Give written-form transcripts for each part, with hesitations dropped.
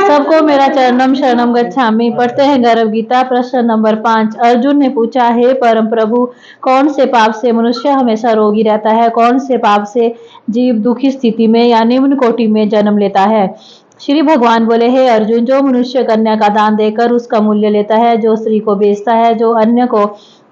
सबको मेरा चरणम शरणम गच्छामि। पढ़ते हैं गरुड़ गीता। प्रश्न नंबर 5। अर्जुन ने पूछा, हे परम प्रभु, कौन से पाप से मनुष्य हमेशा रोगी रहता है? कौन से पाप से जीव दुखी स्थिति में या निम्न कोटि में जन्म लेता है? श्री भगवान बोले, हे अर्जुन, जो मनुष्य कन्या का दान देकर उसका मूल्य लेता है, जो स्त्री को बेचता है, जो अन्य को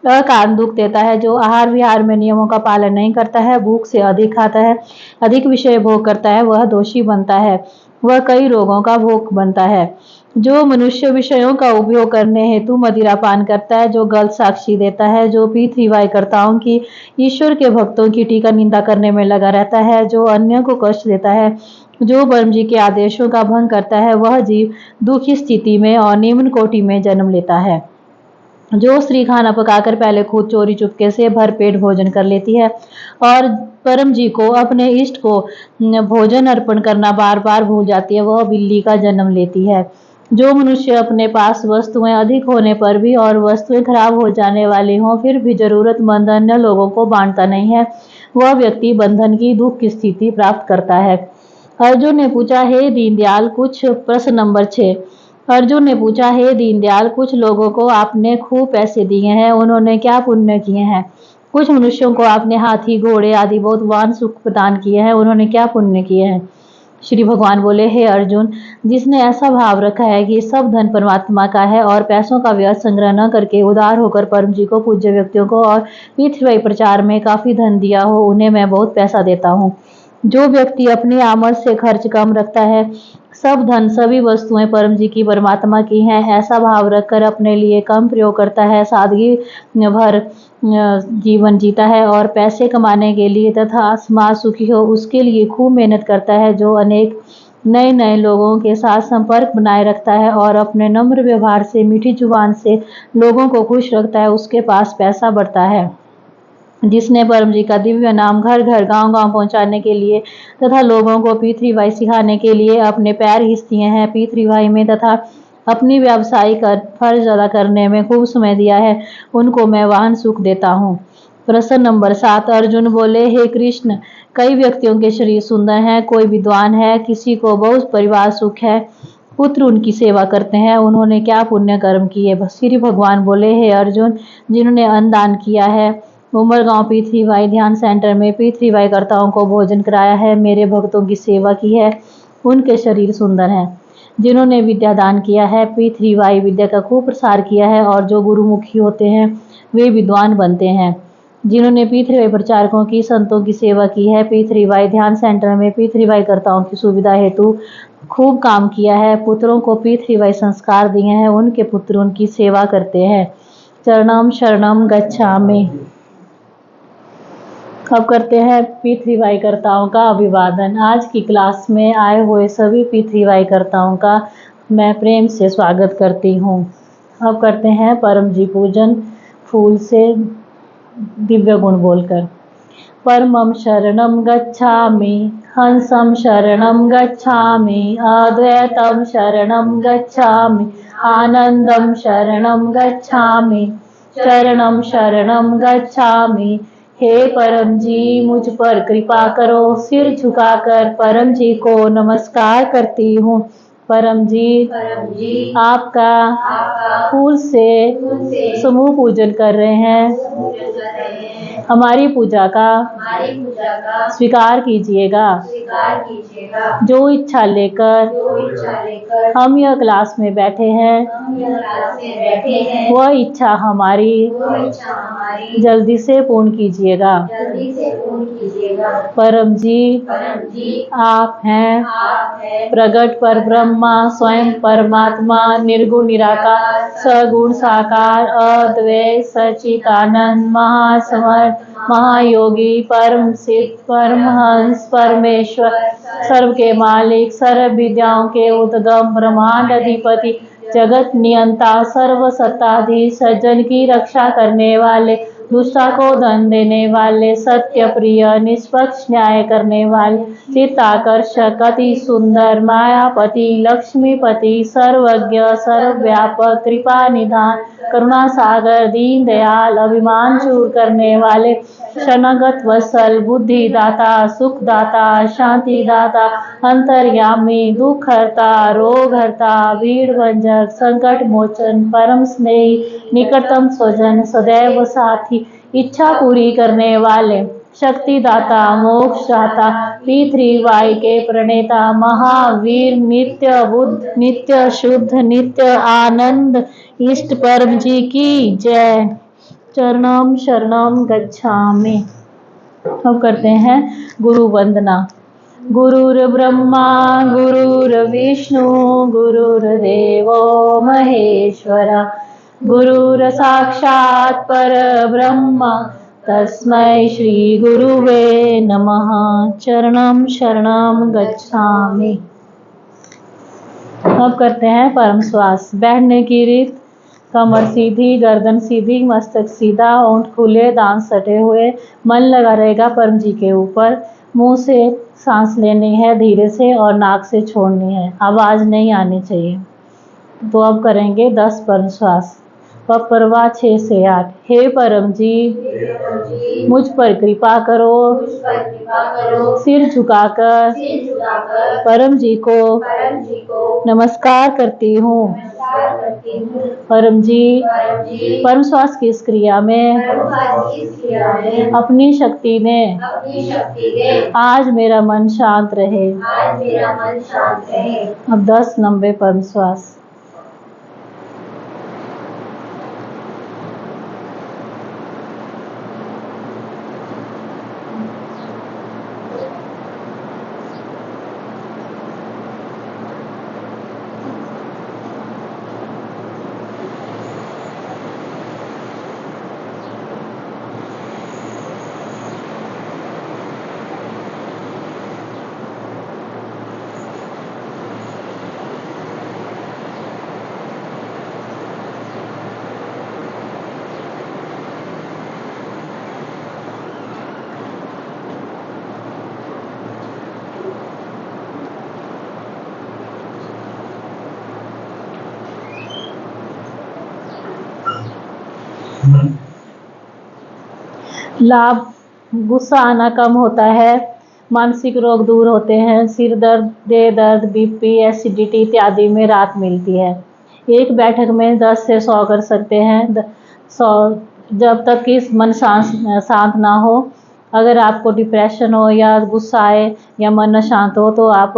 अकारण दुख देता है, जो आहार विहार में नियमों का पालन नहीं करता है, भूख से अधिक खाता है, अधिक विषय भोग करता है, वह दोषी बनता है, वह कई रोगों का भोग बनता है। जो मनुष्य विषयों का उपयोग करने हेतु मदिरा पान करता है, जो गलत साक्षी देता है, जो पीतृवायकर्ताओं की, ईश्वर के भक्तों की टीका निंदा करने में लगा रहता है, जो अन्य को कष्ट देता है, जो ब्रह्म जी के आदेशों का भंग करता है, वह जीव दुखी स्थिति में और निम्न कोटि में जन्म लेता है। जो स्त्री खाना पकाकर पहले खुद चोरी चुपके से भरपेट भोजन कर लेती है और परम जी को, अपने इष्ट को भोजन अर्पण करना बार बार भूल जाती है, वह बिल्ली का जन्म लेती है। जो मनुष्य अपने पास वस्तुएं अधिक होने पर भी और वस्तुएं खराब हो जाने वाली हों फिर भी जरूरतमंद अन्य लोगों को बांटता नहीं है, वह व्यक्ति बंधन की दुख की स्थिति प्राप्त करता है। अर्जुन ने पूछा, हे दीनदयाल, कुछ प्रश्न नंबर 6। अर्जुन ने पूछा, हे दीनदयाल, कुछ लोगों को आपने खूब पैसे दिए हैं, उन्होंने क्या पुण्य किए हैं? कुछ मनुष्यों को आपने हाथी घोड़े आदि बहुत वाहन सुख प्रदान किए हैं, उन्होंने क्या पुण्य किए हैं? श्री भगवान बोले, हे अर्जुन, जिसने ऐसा भाव रखा है कि सब धन परमात्मा का है और पैसों का व्यर्थ संग्रह न करके उदार होकर परम जी को, पूज्य व्यक्तियों को और पृथ्वी प्रचार में काफी धन दिया हो, उन्हें मैं बहुत पैसा देता हूँ। जो व्यक्ति अपनी आमद से खर्च कम रखता है, सब धन सभी वस्तुएं परम जी की, परमात्मा की हैं, ऐसा भाव रखकर अपने लिए कम प्रयोग करता है, सादगी भर जीवन जीता है और पैसे कमाने के लिए तथा समाज सुखी हो उसके लिए खूब मेहनत करता है, जो अनेक नए नए लोगों के साथ संपर्क बनाए रखता है और अपने नम्र व्यवहार से, मीठी जुबान से लोगों को खुश रखता है, उसके पास पैसा बढ़ता है। जिसने परम जी का दिव्य नाम घर घर गांव गांव पहुंचाने के लिए तथा लोगों को पृथ्वीवाई सिखाने के लिए अपने पैर हिस दिए हैं, पृथ्वीवाई में तथा अपनी व्यावसायिक फर्ज अदा करने में खूब समय दिया है, उनको मैं वाहन सुख देता हूँ। प्रश्न नंबर 7। अर्जुन बोले, हे कृष्ण, कई व्यक्तियों के शरीर सुंदर हैं, कोई विद्वान है, किसी को बहुत परिवार सुख है, पुत्र उनकी सेवा करते हैं, उन्होंने क्या पुण्य कर्म किए? श्री भगवान बोले, हे अर्जुन, जिन्होंने अन्न दान किया है, उमरगांव पृथ्वीवाई ध्यान सेंटर में पृथ्वीवाई कर्ताओं को भोजन कराया है, मेरे भक्तों की सेवा की है, उनके शरीर सुंदर हैं। जिन्होंने विद्या दान किया है, पृथ्वीवाई विद्या का खूब प्रसार किया है और जो गुरुमुखी होते हैं वे विद्वान बनते हैं। जिन्होंने पृथ्वीवाई प्रचारकों की, संतों की सेवा की है, पृथ्वीवाई ध्यान सेंटर में पृथ्वीवाई कर्ताओं की सुविधा हेतु खूब काम किया है, पुत्रों को पृथ्वीवाई संस्कार दिए हैं, उनके पुत्र उनकी सेवा करते हैं। चरणम शरणम गच्छामि। अब करते हैं पृथ्वीवाई कर्ताओं का अभिवादन। आज की क्लास में आए हुए सभी पृथ्वीवाई कर्ताओं का मैं प्रेम से स्वागत करती हूँ। अब करते हैं परम जी पूजन फूल से दिव्य गुण बोलकर। परमं शरणं गच्छामि, हंसं शरणं गच्छामि, अद्वैतं शरणं गच्छामि, आनंदं शरणं गच्छामि, चरणं शरणं गच्छामि। हे परम जी, मुझ पर कृपा करो। सिर झुकाकर परम जी को नमस्कार करती हूँ। परम जी आपका फूल से समूह पूजन कर रहे हैं। हमारी पूजा का स्वीकार कीजिएगा। जो इच्छा लेकर हम यह क्लास में बैठे हैं, वह इच्छा हमारी जल्दी से पूर्ण कीजिएगा। परम जी आप हैं प्रगट पर ब्रह्मा, स्वयं परमात्मा, निर्गुण निराकार, सगुण साकार, अद्वैत सच्चिदानंद, महासमर्थ, महायोगी, परम सिद्ध, परमहंस, परमेश्वर, सर्व के मालिक, सर्व विद्याओं के उद्गम, ब्रह्मांड अधिपति, जगत नियंता, सर्व सत्ताधीश, सज्जन की रक्षा करने वाले, दुष्टा को धन देने वाले, सत्य प्रिय, निष्पक्ष न्याय करने वाले, चित्ताकर्षक, अति सुंदर, मायापति, लक्ष्मीपति, सर्वज्ञ, सर्वव्यापक, कृपा निधान, करुणा सागर, दीन दयाल, अभिमान चूर करने वाले, शरणागत वत्सल, बुद्धि दाता, सुख दाता, शांति दाता, अंतर्यामी, दुख हरता, रोग हरता, भीड़ भंजक, संकट मोचन, परम स्नेही, निकटतम स्वजन, सदैव साथी, इच्छा पूरी करने वाले, शक्तिदाता, मोक्ष दाता, P3Y के प्रणेता, महावीर, नित्य बुद्ध, नित्य शुद्ध, नित्य आनंद, इष्ट परम जी की जय। चरणम शरणम गच्छामि। अब करते हैं गुरु वंदना। गुरुर् ब्रह्मा गुरुर्विष्णु गुरुर्देवो महेश्वरा, गुरुर् साक्षात् परब्रह्म तस्मै श्री गुरुवे नमः। चरणम शरणम गच्छामि। अब करते हैं परम श्वास। बैठने की रीत, कमर सीधी, गर्दन सीधी, मस्तक सीधा, होंठ खुले, दांत सटे हुए, मन लगा रहेगा परम जी के ऊपर। मुंह से सांस लेनी है धीरे से और नाक से छोड़नी है, आवाज नहीं आनी चाहिए। तो अब करेंगे 10 परम श्वास। पपरवा 6 से 8। हे परम जी, मुझ पर कृपा करो, सिर झुकाकर परम जी को नमस्कार करती हूँ। परम जी, परम श्वास की इस क्रिया में अपनी शक्ति में आज मेरा मन शांत रहे। अब 10 लंबे परम श्वास। लाभ, गुस्सा आना कम होता है, मानसिक रोग दूर होते हैं, सिर दर्द, देह दर्द, बीपी, एसिडिटी इत्यादि में राहत मिलती है। एक बैठक में 10 से 100 कर सकते हैं। 100 जब तक कि मन शांत ना हो। अगर आपको डिप्रेशन हो या गुस्सा आए या मन न शांत हो तो आप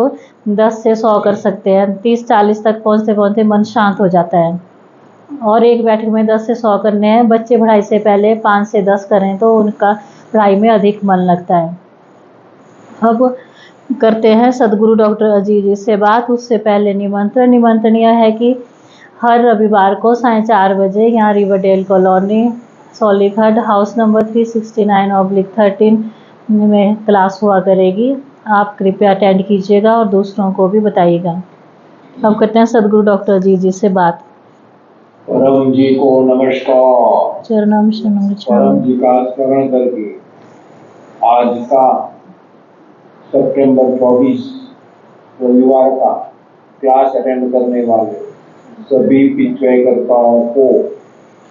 10 से 100 कर सकते हैं। 30-40 तक पहुँचते पहुँचते मन शांत हो जाता है। और एक बैठक में 10 से 100 करने हैं। बच्चे पढ़ाई से पहले 5 से 10 करें तो उनका पढ़ाई में अधिक मन लगता है। अब करते हैं सदगुरु डॉक्टर अजीत जी से बात। उससे पहले निमंत्रण यह है कि हर रविवार को 4:30 बजे यहाँ रिवरडेल कॉलोनी, सोलीखट, हाउस नंबर 369/13 में क्लास हुआ करेगी। आप कृपया अटेंड कीजिएगा और दूसरों को भी बताइएगा। अब करते हैं सदगुरु डॉक्टर अजीत जी से बात। परम जी को नमस्कार। चरणम शरणम परम जी का स्मरण करके आज का सितंबर 24 रविवार का क्लास अटेंड करने वाले सभी पिछवाईकर्ताओं को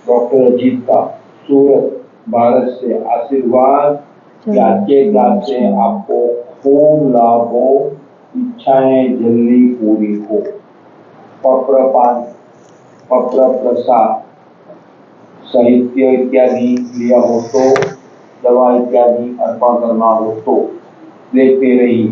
डॉक्टर अजीत का सूरत भारत से आशीर्वाद कि आज के क्लास से आपको खूब लाभ हो, इच्छाएं जल्दी पूरी हो। पत्र प्रसाद साहित्य इत्यादि लिया हो तो, दवा इत्यादि अर्पण करना हो तो देखते रहिए।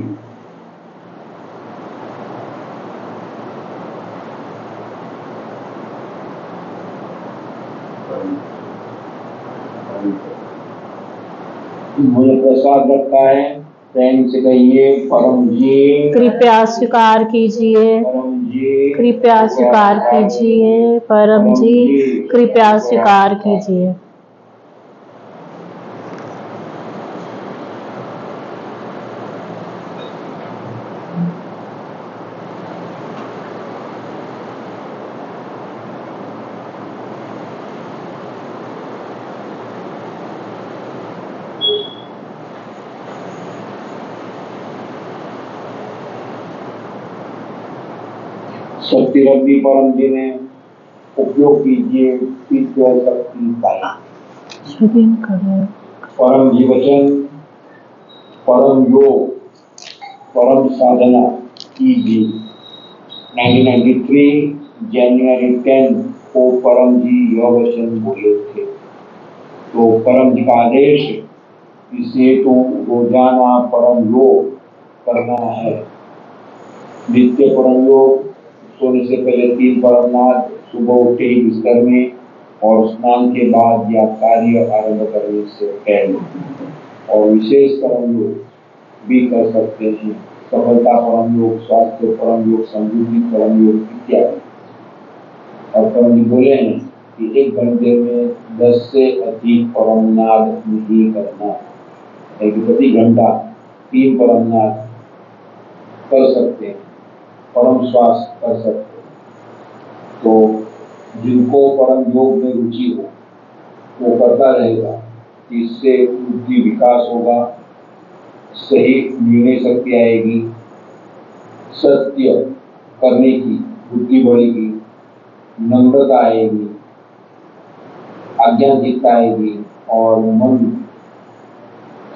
मुझे प्रसाद रखा है, प्रेम से कहिए परम जी कृपया स्वीकार कीजिए। परम जी कृपया स्वीकार कीजिए। परम जी कृपया स्वीकार कीजिए। शक्तिरब्दी परम जी ने उपयोग कीजिए स्पिरिचुअल शक्ति का। परम जीवचन, परम योग, परम साधना कीजिए। 1993 जनवरी 10 को परम जी यह वचन बोले थे। तो परम जी का आदेश इसे तो रोजाना परम योग करना है। नित्य परम योग, सोने से पहले 3 परमनाथ, सुबह उठते ही बिस्तर में और स्नान के बाद या कार्य आरंभ करने से पहले। और विशेष परम योग भी कर सकते हैं, सफलता परम योग, स्वास्थ्य परम योग, समृद्धि परम योग इत्यादि। और परम जी बोले हैं कि 1 घंटे में 10 से अधिक परमनाद नहीं करना है, कि प्रति घंटा 3 परमनाद कर सकते हैं, परम श्वास कर सकते हैं। तो जिनको परम योग में रुचि हो वो करता रहेगा, इससे बुद्धि विकास होगा, सही निर्णय शक्ति आएगी, सत्य करने की बुद्धि बढ़ेगी, नम्रता आएगी, आज्ञाचिकता आएगी और मन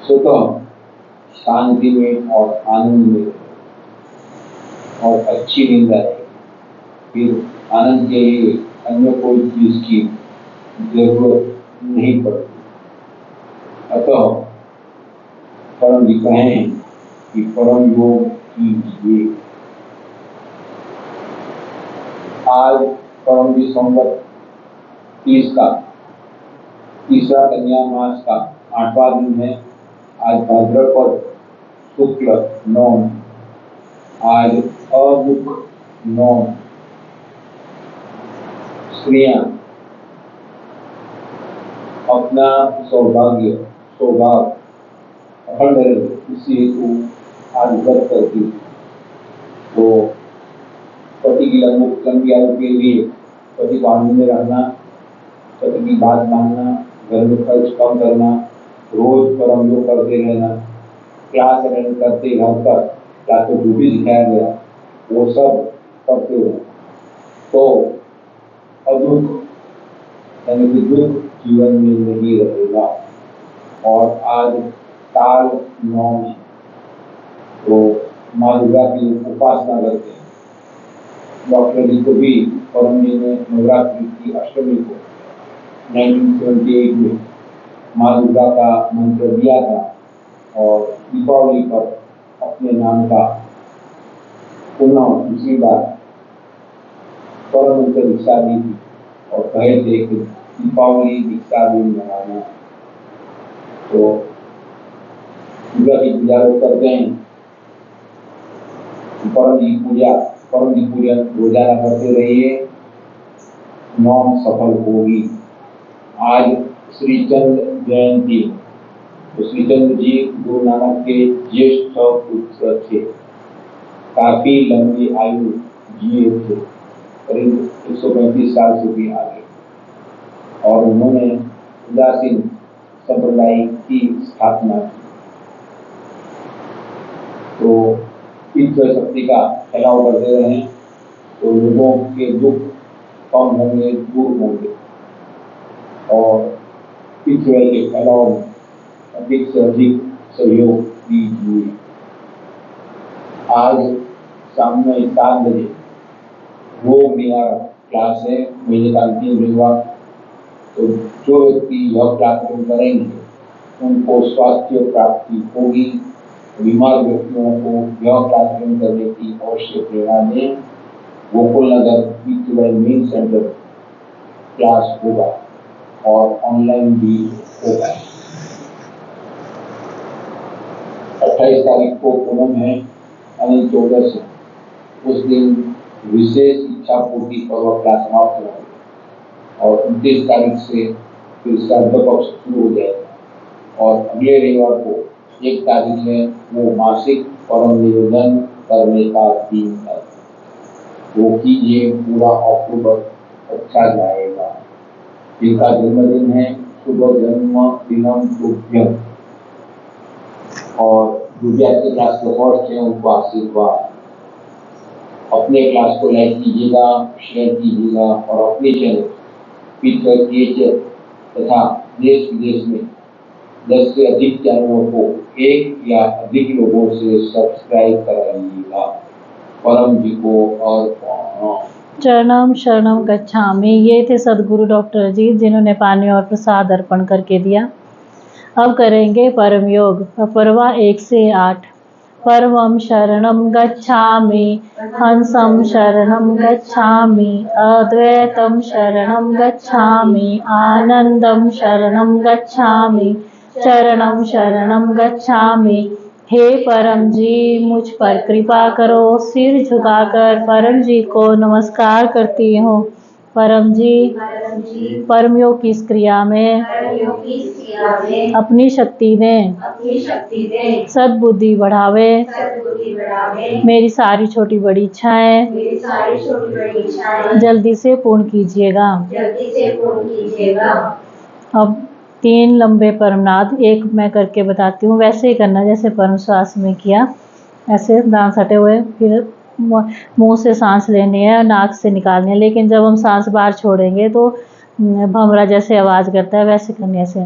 स्वतः शांति में और आनंद में और अच्छी नींद आएगी। फिर आनंद के लिए अन्य कोई चीज की जरूरत नहीं पड़ती। अतः परम जी कहें कि परम योग कीजिए। आज परम जी संवत 30 का तीसरा कन्या मास का 8वां दिन है। आज भाद्रपद शुक्ल नौम, आज अमुख नौम। स्त्रियां अपना सौभाग्य सौभाग्य अखंड रहे इसी हेतु आज व्रत करती। तो पति की लंबी आयु के लिए पति को आनंद में रहना, पति की बात मानना, घर में खर्च कम करना, रोज परम योग करते रहना, क्लास अटेंड करते रहकर क्लास को जो भी सिखाया गया वो सब करते रहना। तो अदुख यानी कि दुख जीवन में नहीं रहेगा। और आज काल नौम है, तो माँ दुर्गा की उपासना करते हैं। डॉक्टर जी को भी परम जी ने नवरात्रि की अष्टमी को 1978 में माँ दुर्गा का मंत्र दिया था और दीपावली पर अपने नाम का पुनः दूसरी बार परम मंत्र दीक्षा दी थी और कहे थे कि दीपावली दीक्षा दिन मनाना। तो दुर्गा की पूजा करते हैं, परम जी पूजन रोजाना करते रहिए, नौम सफल होगी। आज श्री चंद्र जयंती, तो श्री चंद्र जी गुरु नानक के ज्येष्ठ पुत्र थे, काफी लंबी आयु जिए थे, करीब 135 साल से भी आगे। और उन्होंने उदासीन संप्रदाय की स्थापना की। तो ईश्वर शक्ति का फैलाव करते रहे तो लोगों के दुख कम होंगे, दूर होंगे और ईश्वर के फैलाव में अधिक से अधिक सहयोग दीजिए। आज शाम में 7 बजे वो मेरा क्लास है, महीने का अंतिम रविवार। तो जो व्यक्ति यह क्लास करेंगे उनको स्वास्थ्य प्राप्ति होगी। बीमार व्यक्तियों को यह क्लास करने की अवश्य प्रेरणा दें। गोकुल नगर मेन सेंटर क्लास होगा और ऑनलाइन भी होगा। 28 तारीख को पूनम है, अनंत चौदस, उस दिन विशेष इच्छा पूर्ति पर्व क्लास समाप्त होगा और 29 तारीख से फिर श्राद्ध पक्ष शुरू हो जाएगा। और अगले रविवार को 1 तारीख में वो मासिक परम निवेदन करने का दिन है, वो कीजिए, पूरा अक्टूबर अच्छा जाएगा। जिनका जन्मदिन है शुभ जन्म दिनम तुभ्यम, और जो भी आपके क्लास के फर्स्ट हैं उनको आशीर्वाद। अपने क्लास को लाइक कीजिएगा, शेयर कीजिएगा और अपने चैनल पीटर टीचर तथा देश विदेश में 10 से अधिक चैनलों को एक या अधिक लोगों से सब्सक्राइब कराइएगा। परम जी को और चरणम शरणम गच्छामि। ये थे सदगुरु डॉक्टर अजीत, जिन्होंने पानी और प्रसाद अर्पण करके दिया। अब करेंगे परम योग। परवा 1 से 8। परमं शरणं गच्छामि, हंसं शरणं गच्छामि, अद्वैतं शरणं गच्छामि, आनंदं शरणं गच्छामि, चरणं शरणं गच्छामि। हे परम जी, मुझ पर कृपा करो। सिर झुकाकर परम जी को नमस्कार करती हूँ। परम जी, परम योग की इस क्रिया में अपनी शक्ति दें, सद्बुद्धि बढ़ावे, मेरी सारी छोटी बड़ी इच्छाएं जल्दी से पूर्ण कीजिएगा। अब 3 लंबे परमनाद, एक मैं करके बताती हूँ, वैसे ही करना जैसे परम श्वास में किया। ऐसे दांत सटे हुए, फिर मुंह से सांस लेनी है, नाक से निकालनी है, लेकिन जब हम सांस बाहर छोड़ेंगे तो भंवरा जैसे आवाज करता है, वैसे करने से।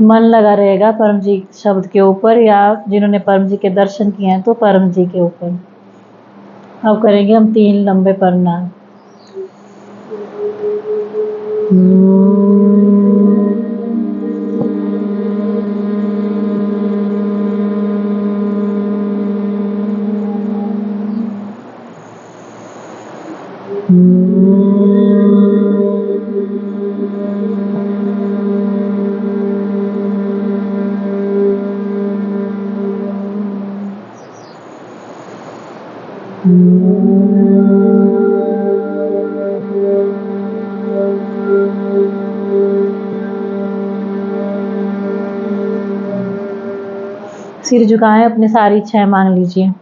मन लगा रहेगा परम जी शब्द के ऊपर, या जिन्होंने परम जी के दर्शन किए हैं तो परम जी के ऊपर। अब करेंगे हम 3 लंबे परमनाद। सिर झुकाएं, अपनी सारी इच्छाएं मांग लीजिए।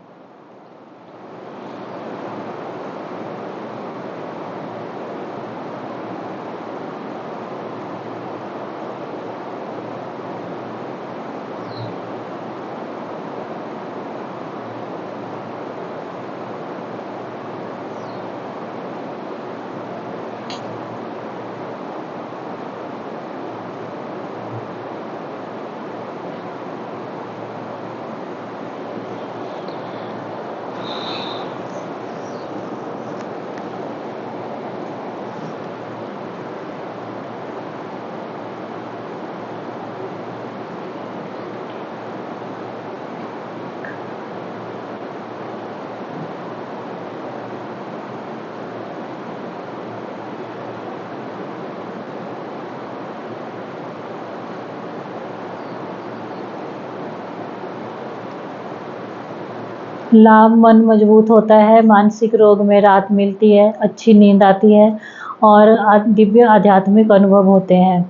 लाभ, मन मजबूत होता है, मानसिक रोग में राहत मिलती है, अच्छी नींद आती है और दिव्य आध्यात्मिक अनुभव होते हैं।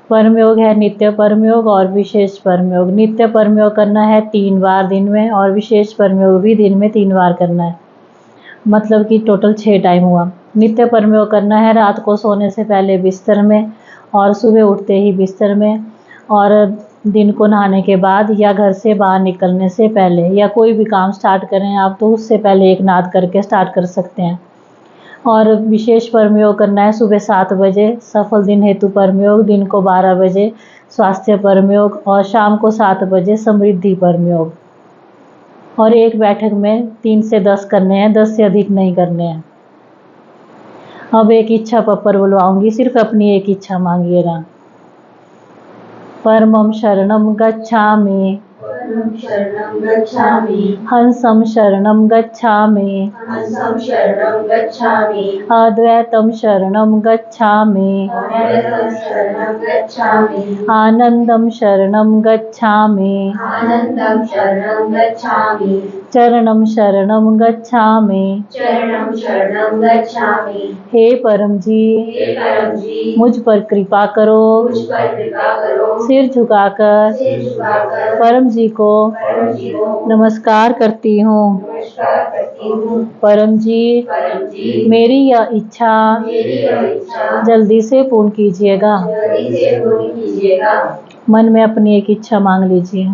परम योग है नित्य परम योग और विशेष परम योग। नित्य परम योग करना है 3 बार दिन में, और विशेष परम योग भी दिन में 3 बार करना है, मतलब कि टोटल 6 टाइम हुआ। नित्य परम योग करना है रात को सोने से पहले बिस्तर में, और सुबह उठते ही बिस्तर में, और दिन को नहाने के बाद, या घर से बाहर निकलने से पहले, या कोई भी काम स्टार्ट करें आप तो उससे पहले एक नाद करके स्टार्ट कर सकते हैं। और विशेष परम योग करना है सुबह 7 बजे सफल दिन हेतु परम योग, दिन को 12 बजे स्वास्थ्य परम योग, और शाम को 7 बजे समृद्धि परम योग। और एक बैठक में 3 से 10 करने हैं, 10 से अधिक नहीं करने हैं। अब एक इच्छा पप्पर बुलवाऊंगी, सिर्फ अपनी एक इच्छा मांगिएगा। परमं शरणं गच्छामि, हंसं शरणं गच्छामि, अद्वैतं शरणं गच्छामि, आनंदं शरणं गच्छामि, चरणं शरणं गच्छामि। हे परम जी, मुझ पर कृपा करो। सिर झुकाकर परम जी को नमस्कार करती हूँ। परम जी, मेरी यह इच्छा जल्दी से पूर्ण कीजिएगा। मन में अपनी एक इच्छा मांग लीजिए।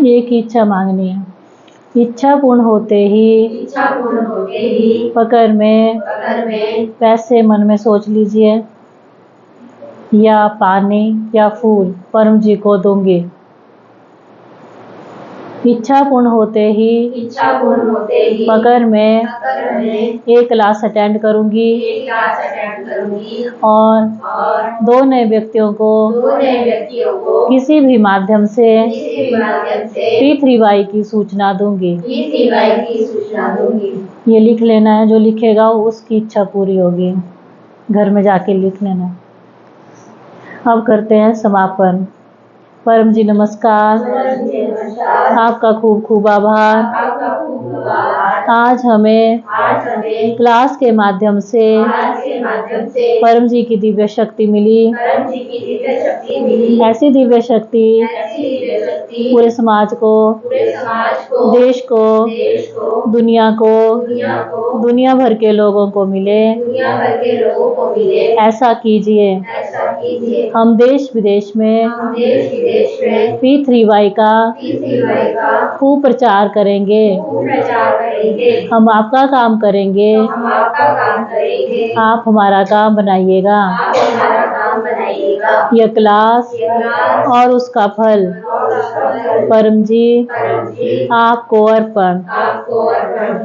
एक इच्छा मांगनी है। इच्छा पूर्ण होते ही पकड़ में पैसे मन में सोच लीजिए, या पानी या फूल परम जी को दूंगी। इच्छा पूर्ण होते ही पकड़ में 1 क्लास अटेंड करूंगी और 2 नए व्यक्तियों को किसी भी माध्यम से P3Y की सूचना दूंगी। ये लिख लेना है, जो लिखेगा उसकी इच्छा पूरी होगी। घर में जाके लिख लेना। अब करते हैं समापन। परम जी नमस्कार, आपका खूब खूब आभार। आज हमें क्लास के माध्यम से परम जी की दिव्य शक्ति मिली। ऐसी दिव्य शक्ति पूरे समाज को, देश को, दुनिया को, दुनिया भर के लोगों को मिले। ऐसा कीजिए। हम देश विदेश में P3Y का खूब प्रचार करेंगे। हम आपका काम करेंगे, आप हमारा काम बनाइएगा। यह क्लास और उसका फल परम जी आपको अर्पण।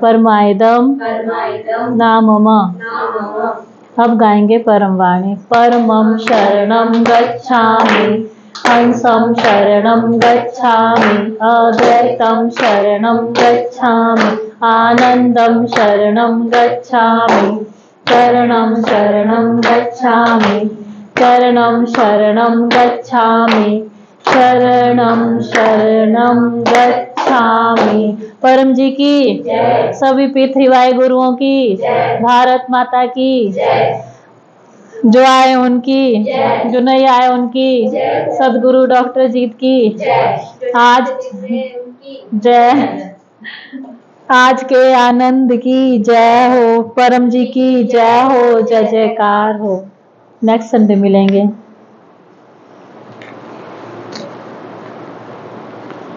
परमायदम नामम। अब गाएंगे परम वाणी। परमं शरणं गच्छामि, हंसं शरणं गच्छामि, अद्वैतं शरणं गच्छामि, आनंदं शरणं गच्छामि, चरणं शरणं गच्छामि, चरणं शरणं गच्छामि, शरणं शरणं गच्छामि। परम जी की, सभी P3Y गुरुओं की, भारत माता की, जो आए उनकी, जो नहीं आए उनकी, सदगुरु डॉक्टर जीत की आज के आनंद की जय हो। परम जी की जय हो। जय जयकार हो। नेक्स्ट संडे मिलेंगे।